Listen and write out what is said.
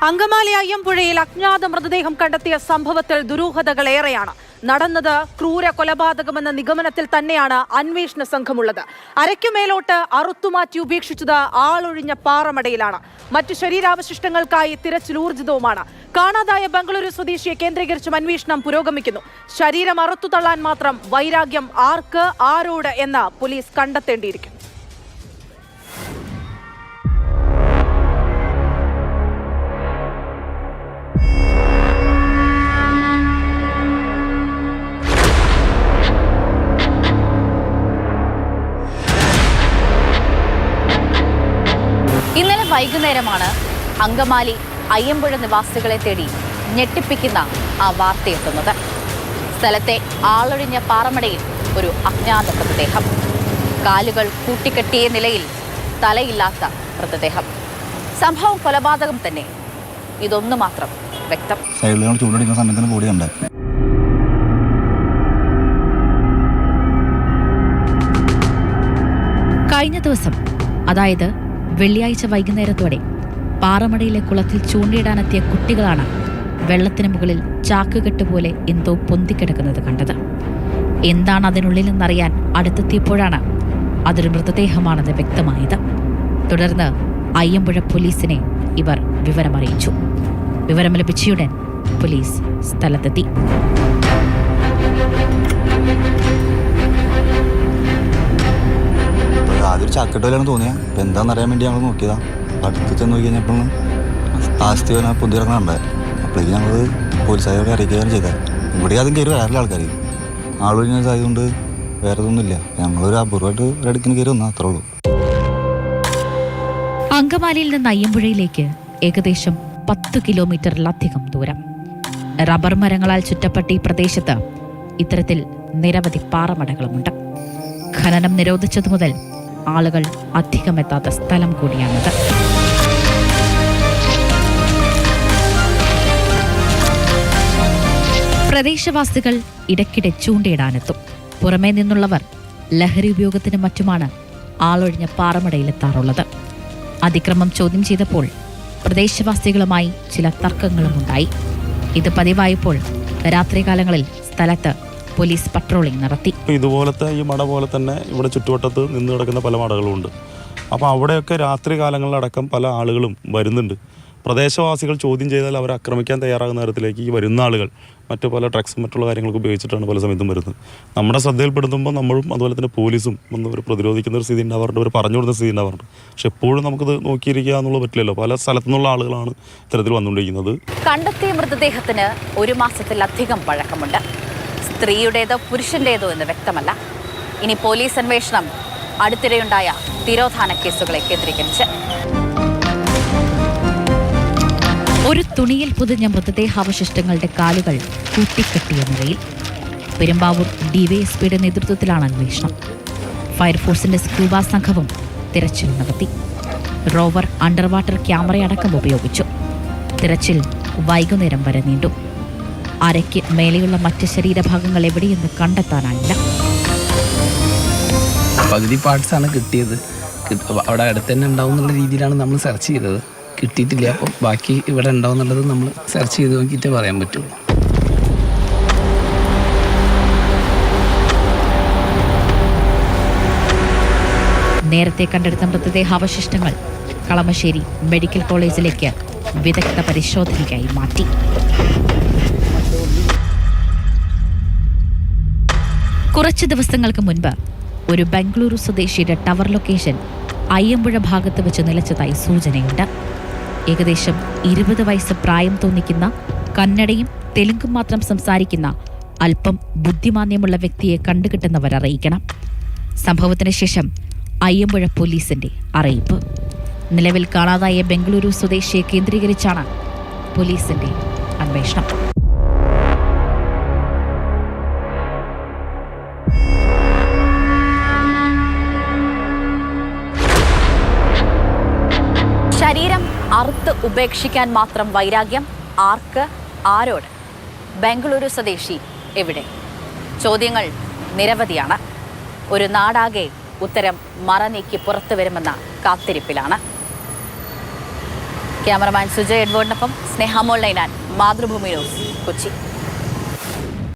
അങ്കമാലി അയ്യമ്പുഴയിൽ അജ്ഞാത മൃതദേഹം കണ്ടെത്തിയ സംഭവത്തിൽ ദുരൂഹതകളേറെയാണ്. നടന്നത് ക്രൂര കൊലപാതകമെന്ന നിഗമനത്തിൽ തന്നെയാണ് അന്വേഷണ സംഘമുള്ളത്. അരയ്ക്കുമേലോട്ട് അറുത്തുമാറ്റി ഉപേക്ഷിച്ചത് ആളൊഴിഞ്ഞ പാറമടയിലാണ്. മറ്റു ശരീരാവശിഷ്ടങ്ങൾക്കായി തിരച്ചിൽ ഊർജിതവുമാണ്. കാണാതായ ബംഗളൂരു സ്വദേശിയെ കേന്ദ്രീകരിച്ചും അന്വേഷണം പുരോഗമിക്കുന്നു. ശരീരം അറുത്തു തള്ളാൻ മാത്രം വൈരാഗ്യം ആർക്ക്, ആരോട് എന്ന് പോലീസ് കണ്ടെത്തേണ്ടിയിരിക്കുന്നു. ഇന്നലെ വൈകുന്നേരമാണ് അങ്കമാലി അയ്യമ്പുഴ നിവാസികളെ തേടി ഞെട്ടിപ്പിക്കുന്ന ആ വാർത്തയെത്തുന്നത്. സ്ഥലത്തെ ആളൊഴിഞ്ഞ പാറമടയിൽ ഒരു അജ്ഞാത മൃതദേഹം, കാലുകൾ കൂട്ടിക്കെട്ടിയ നിലയിൽ, തലയില്ലാത്ത മൃതദേഹം. സംഭവം കൊലപാതകം തന്നെ, ഇതൊന്നു മാത്രം വ്യക്തം. കഴിഞ്ഞ ദിവസം, അതായത് വെള്ളിയാഴ്ച വൈകുന്നേരത്തോടെ പാറമടയിലെ കുളത്തിൽ ചൂണ്ടയിടാനെത്തിയ കുട്ടികളാണ് വെള്ളത്തിന് മുകളിൽ ചാക്കുകെട്ട് പോലെ എന്തോ പൊന്തിക്കിടക്കുന്നത് കണ്ടത്. എന്താണ് അതിനുള്ളിൽ നിന്നറിയാൻ അടുത്തെത്തിയപ്പോഴാണ് അതൊരു മൃതദേഹമാണെന്ന് വ്യക്തമായത്. തുടർന്ന് അയ്യമ്പുഴ പോലീസിനെ ഇവർ വിവരമറിയിച്ചു. വിവരം ലഭിച്ചയുടൻ പോലീസ് സ്ഥലത്തെത്തി. ആദ്യം ചാക്കട്ട് പോലെയാണ് തോന്നിയത്. അപ്പം എന്താണെന്നറിയാൻ വേണ്ടി ഞങ്ങൾ നോക്കിയതാണ്. അടുത്ത് ചെന്ന് നോക്കി കഴിഞ്ഞപ്പോൾ ആസ്തി വരാൻ പൊന്തിറങ്ങാനുണ്ടായി. അപ്പോഴേക്കും ഞങ്ങൾ പോലീസുകാരെ അറിയിക്കുകയാണ് ചെയ്തത്. ഇവിടെ അതും കയറി വേറെ ആൾക്കാർ ആളൊഴിഞ്ഞതായതുകൊണ്ട് വേറെ ഒന്നുമില്ല. ഞങ്ങളൊരു അപൂർവമായിട്ട് ഒരിടക്കിന് കയറി വന്നാൽ അത്രേ ഉള്ളൂ. അങ്കമാലിയിൽ നിന്ന് അയ്യമ്പുഴയിലേക്ക് ഏകദേശം 10 കിലോമീറ്ററിലധികം ദൂരം. റബ്ബർ മരങ്ങളാൽ ചുറ്റപ്പെട്ട ഈ പ്രദേശത്ത് ഇത്തരത്തിൽ നിരവധി പാറമടകളുമുണ്ട്. ഖനനം നിരോധിച്ചതു മുതൽ ആളുകൾ അധികം എത്താത്ത സ്ഥലം കൂടിയാണിത്. പ്രദേശവാസികൾ ഇടയ്ക്കിടെ ചൂണ്ടയിടാനെത്തും. പുറമേ നിന്നുള്ളവർ ലഹരി ഉപയോഗത്തിനും മറ്റുമാണ് ആളൊഴിഞ്ഞ പാറമടയിലെത്താറുള്ളത്. അതിക്രമം ചോദ്യം ചെയ്തപ്പോൾ പ്രദേശവാസികളുമായി ചില തർക്കങ്ങളുമുണ്ടായി. ഇത് പതിവായപ്പോൾ രാത്രികാലങ്ങളിൽ സ്ഥലത്ത് പോലീസ് പട്രോളിംഗ് നടത്തി. ഇതുപോലത്തെ ഈ മട പോലെ തന്നെ ഇവിടെ ചുറ്റുവട്ടത്ത് നിന്ന് കിടക്കുന്ന പല മടകളുമുണ്ട്. അപ്പോൾ അവിടെയൊക്കെ രാത്രി കാലങ്ങളിലടക്കം പല ആളുകളും വരുന്നുണ്ട്. പ്രദേശവാസികൾ ചോദ്യം ചെയ്താൽ അവരെ ആക്രമിക്കാൻ തയ്യാറാകുന്ന തരത്തിലേക്ക് ഈ വരുന്ന ആളുകൾ മറ്റു പല ഡ്രഗ്സും മറ്റുള്ള കാര്യങ്ങളൊക്കെ ഉപയോഗിച്ചിട്ടാണ് പല സമയത്തും വരുന്നത്. നമ്മുടെ ശ്രദ്ധയിൽപ്പെടുത്തുമ്പോൾ നമ്മളും അതുപോലെ തന്നെ പോലീസും ഒന്ന് ഒരു പ്രതിരോധിക്കുന്ന ഒരു സ്ഥിതി ഉണ്ടാവാറുണ്ട്, ഒരു പറഞ്ഞു കൊടുക്കുന്ന സ്ഥിതി ഉണ്ടാവാറുണ്ട്. പക്ഷെ എപ്പോഴും നമുക്കത് നോക്കിയിരിക്കുക എന്നുള്ളത് പറ്റില്ലല്ലോ. പല സ്ഥലത്തു നിന്നുള്ള ആളുകളാണ് ഇത്തരത്തിൽ വന്നുകൊണ്ടിരിക്കുന്നത്. കണ്ടെത്തിയ മൃതദേഹത്തിന് 1 മാസത്തിലധികം പഴക്കമുണ്ട്. സ്ത്രീയുടേതോ പുരുഷന്റേതോ എന്ന് വ്യക്തമല്ല. ഇനി പോലീസ് അന്വേഷണം അടുത്തിടെയുണ്ടായ തിരോധാന കേസുകളെ കേന്ദ്രീകരിച്ച്. ഒരു തുണിയിൽ പൊതിഞ്ഞ മൃതദേഹാവശിഷ്ടങ്ങളുടെ കാലുകൾ കൂട്ടിക്കെട്ടിയ നിലയിൽ. പെരുമ്പാവൂർ ഡിവൈഎസ്പിയുടെ നേതൃത്വത്തിലാണ് അന്വേഷണം. ഫയർഫോഴ്സിന്റെ സ്കൂബ സംഘവും തിരച്ചിൽ നടത്തി. റോവർ അണ്ടർ വാട്ടർ ക്യാമറയടക്കം ഉപയോഗിച്ചു. തിരച്ചിൽ വൈകുന്നേരം വരെ നീണ്ടു. അരയ്ക്ക് മേലെയുള്ള മറ്റ് ശരീരഭാഗങ്ങൾ എവിടെയെന്ന് കണ്ടെത്താനായില്ല. പകുതി പാർട്സാണ് കിട്ടിയത്. അവിടെ അടുത്ത് തന്നെ ഉണ്ടാവും എന്നുള്ള രീതിയിലാണ് നമ്മൾ സെർച്ച് ചെയ്തത്. കിട്ടിയിട്ടില്ല. അപ്പോൾ ബാക്കി ഇവിടെ ഉണ്ടാവും എന്നുള്ളത് നമ്മൾ സെർച്ച് ചെയ്ത് നോക്കിയിട്ടേ പറയാൻ പറ്റുള്ളൂ. നേരത്തെ കണ്ടെടുത്ത മൃതദേഹാവശിഷ്ടങ്ങൾ കളമശ്ശേരി മെഡിക്കൽ കോളേജിലേക്ക് വിദഗ്ധ പരിശോധനയ്ക്കായി മാറ്റി. കുറച്ച് ദിവസങ്ങൾക്ക് മുൻപ് ഒരു ബംഗളൂരു സ്വദേശിയുടെ ടവർ ലൊക്കേഷൻ അയ്യമ്പുഴ ഭാഗത്ത് വെച്ച് നിലച്ചതായി സൂചനയുണ്ട്. ഏകദേശം 20 വയസ്സ് പ്രായം തോന്നിക്കുന്ന, കന്നഡയും തെലുങ്കും മാത്രം സംസാരിക്കുന്ന, അല്പം ബുദ്ധിമാന്യമുള്ള വ്യക്തിയെ കണ്ടുകിട്ടുന്നവർ അറിയിക്കണം. സംഭവത്തിന് ശേഷം അയ്യമ്പുഴ പോലീസിന്റെ അറിയിപ്പ്. നിലവിൽ കാണാതായ ബംഗളൂരു സ്വദേശിയെ കേന്ദ്രീകരിച്ചാണ് പോലീസിന്റെ അന്വേഷണം. ശരീരം അറുത്ത് ഉപേക്ഷിക്കാൻ മാത്രം വൈരാഗ്യം ആർക്ക്, ആരോട്? ബംഗളൂരു സ്വദേശി എവിടെ? ചോദ്യങ്ങൾ നിരവധിയാണ്. ഒരു നാടാകെ ഉത്തരം മറനീക്കി പുറത്തു വരുമെന്ന കാത്തിരിപ്പിലാണ്. ക്യാമറമാൻ സുജയ് എഡ്വേർഡിനൊപ്പം സ്നേഹ മോൾ നൈനാൻ, മാതൃഭൂമി ന്യൂസ്, കൊച്ചി.